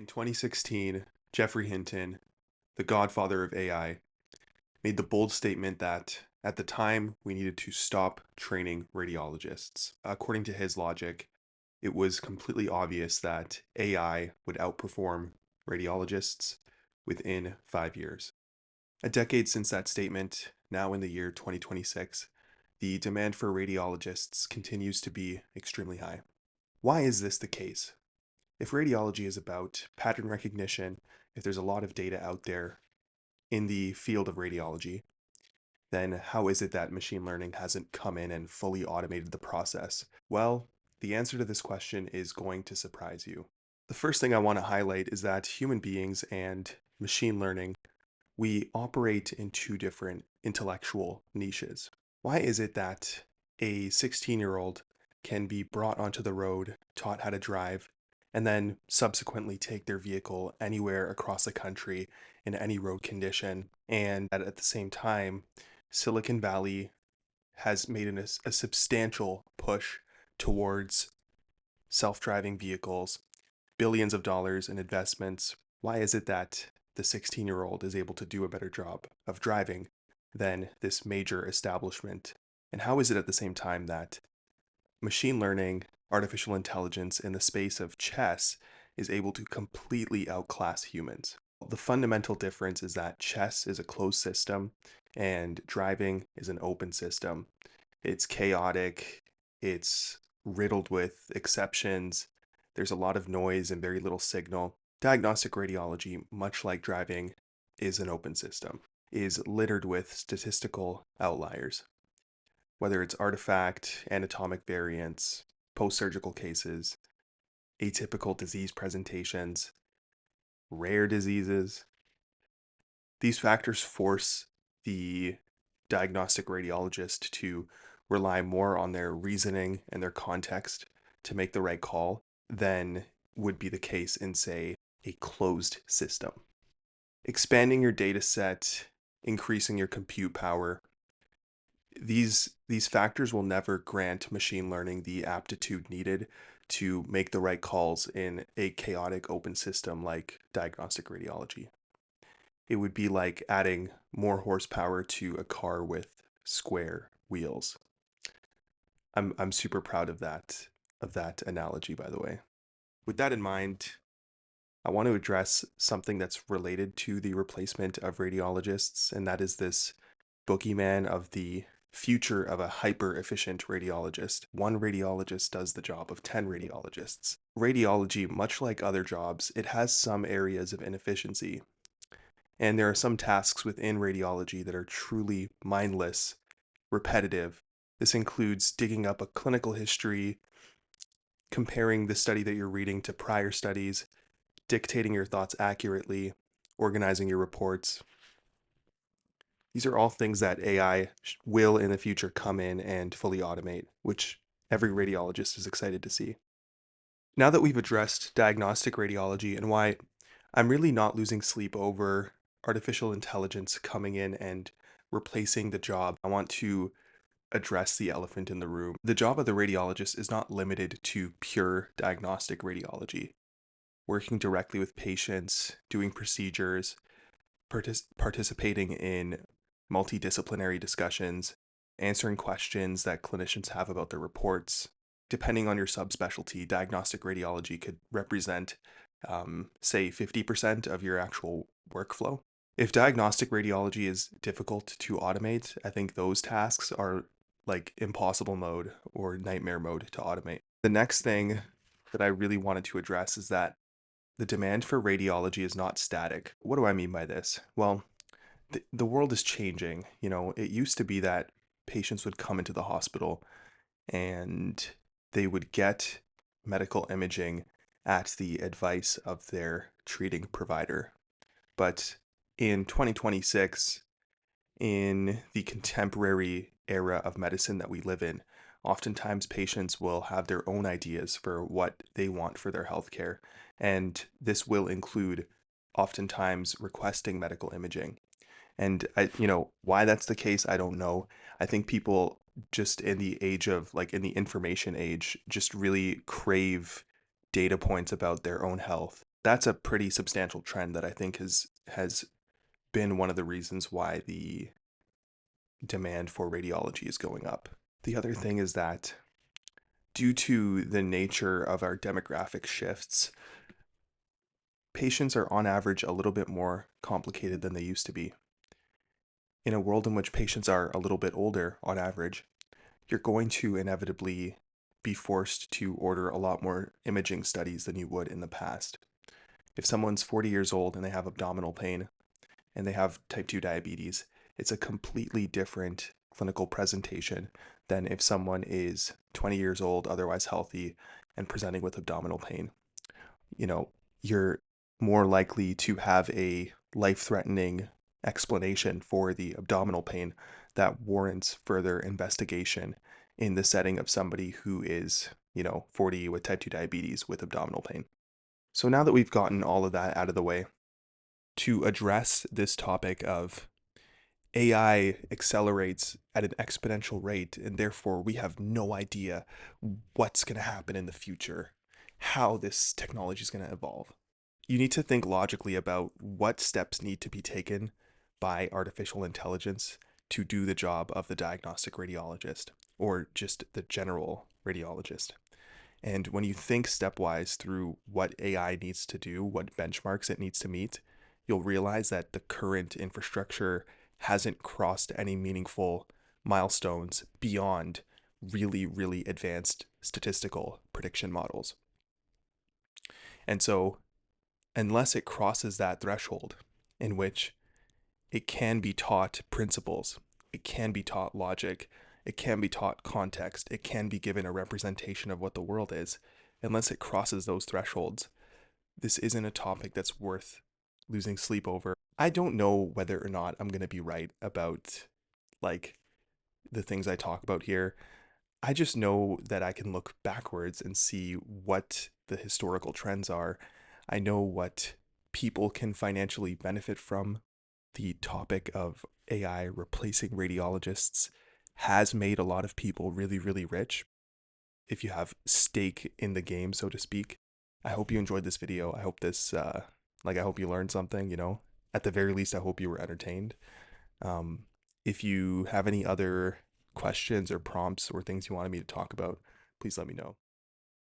In 2016, Geoffrey Hinton, the godfather of AI, made the bold statement that at the time we needed to stop training radiologists. According to his logic, it was completely obvious that AI would outperform radiologists within 5 years. A decade since that statement, now in the year 2026, the demand for radiologists continues to be extremely high. Why is this the case? If radiology is about pattern recognition, if there's a lot of data out there in the field of radiology, then how is it that machine learning hasn't come in and fully automated the process? Well, the answer to this question is going to surprise you. The first thing I want to highlight is that human beings and machine learning, we operate in two different intellectual niches. Why is it that a 16-year-old can be brought onto the road, taught how to drive, and then subsequently take their vehicle anywhere across the country in any road condition, and that at the same time, Silicon Valley has made a substantial push towards self-driving vehicles, billions of dollars in investments? Why is it that the 16-year-old is able to do a better job of driving than this major establishment? And how is it at the same time that machine learning, artificial intelligence in the space of chess is able to completely outclass humans? The fundamental difference is that chess is a closed system and driving is an open system. It's chaotic, it's riddled with exceptions, there's a lot of noise and very little signal. Diagnostic radiology, much like driving, is an open system, is littered with statistical outliers. Whether it's artifact, anatomic variants, post-surgical cases, atypical disease presentations, rare diseases, these factors force the diagnostic radiologist to rely more on their reasoning and their context to make the right call than would be the case in, say, a closed system. Expanding your data set, increasing your compute power, these factors will never grant machine learning the aptitude needed to make the right calls in a chaotic open system like diagnostic radiology. It would be like adding more horsepower to a car with square wheels. I'm super proud of that analogy, by the way. With that in mind, I want to address something that's related to the replacement of radiologists, and that is this boogeyman of the future of a hyper-efficient radiologist. One radiologist does the job of 10 radiologists. Radiology, much like other jobs, it has some areas of inefficiency. And there are some tasks within radiology that are truly mindless, repetitive. This includes digging up a clinical history, comparing the study that you're reading to prior studies, dictating your thoughts accurately, organizing your reports. These are all things that AI will in the future come in and fully automate, which every radiologist is excited to see. Now that we've addressed diagnostic radiology and why I'm really not losing sleep over artificial intelligence coming in and replacing the job, I want to address the elephant in the room. The job of the radiologist is not limited to pure diagnostic radiology. Working directly with patients, doing procedures, participating in multidisciplinary discussions, answering questions that clinicians have about their reports. Depending on your subspecialty, diagnostic radiology could represent, say, 50% of your actual workflow. If diagnostic radiology is difficult to automate, I think those tasks are like impossible mode or nightmare mode to automate. The next thing that I really wanted to address is that the demand for radiology is not static. What do I mean by this? Well, the world is changing. You know, it used to be that patients would come into the hospital and they would get medical imaging at the advice of their treating provider. But in 2026, in the contemporary era of medicine that we live in, oftentimes patients will have their own ideas for what they want for their healthcare. And this will include oftentimes requesting medical imaging. And why that's the case, I don't know. I think people just in the age of like in the information age just really crave data points about their own health. That's a pretty substantial trend that I think has been one of the reasons why the demand for radiology is going up. The other thing is that due to the nature of our demographic shifts, patients are on average a little bit more complicated than they used to be. In a world in which patients are a little bit older on average, you're going to inevitably be forced to order a lot more imaging studies than you would in the past. If someone's 40 years old and they have abdominal pain and they have type 2 diabetes, it's a completely different clinical presentation than if someone is 20 years old, otherwise healthy, and presenting with abdominal pain. You know, you're more likely to have a life-threatening explanation for the abdominal pain that warrants further investigation in the setting of somebody who is, 40 with type 2 diabetes with abdominal pain. So now that we've gotten all of that out of the way, to address this topic of AI accelerates at an exponential rate, and therefore we have no idea what's going to happen in the future, how this technology is going to evolve. You need to think logically about what steps need to be taken by artificial intelligence to do the job of the diagnostic radiologist or just the general radiologist. And when you think stepwise through what AI needs to do, what benchmarks it needs to meet, you'll realize that the current infrastructure hasn't crossed any meaningful milestones beyond really, really advanced statistical prediction models. And so, unless it crosses that threshold in which it can be taught principles, it can be taught logic, it can be taught context, it can be given a representation of what the world is. Unless it crosses those thresholds, this isn't a topic that's worth losing sleep over. I don't know whether or not I'm going to be right about like the things I talk about here. I just know that I can look backwards and see what the historical trends are. I know what people can financially benefit from. The topic of AI replacing radiologists has made a lot of people really, really rich if you have stake in the game, so to speak. I hope you enjoyed this video. I hope I hope you learned something, At the very least, I hope you were entertained. Um, if you have any other questions or prompts or things you wanted me to talk about, please let me know.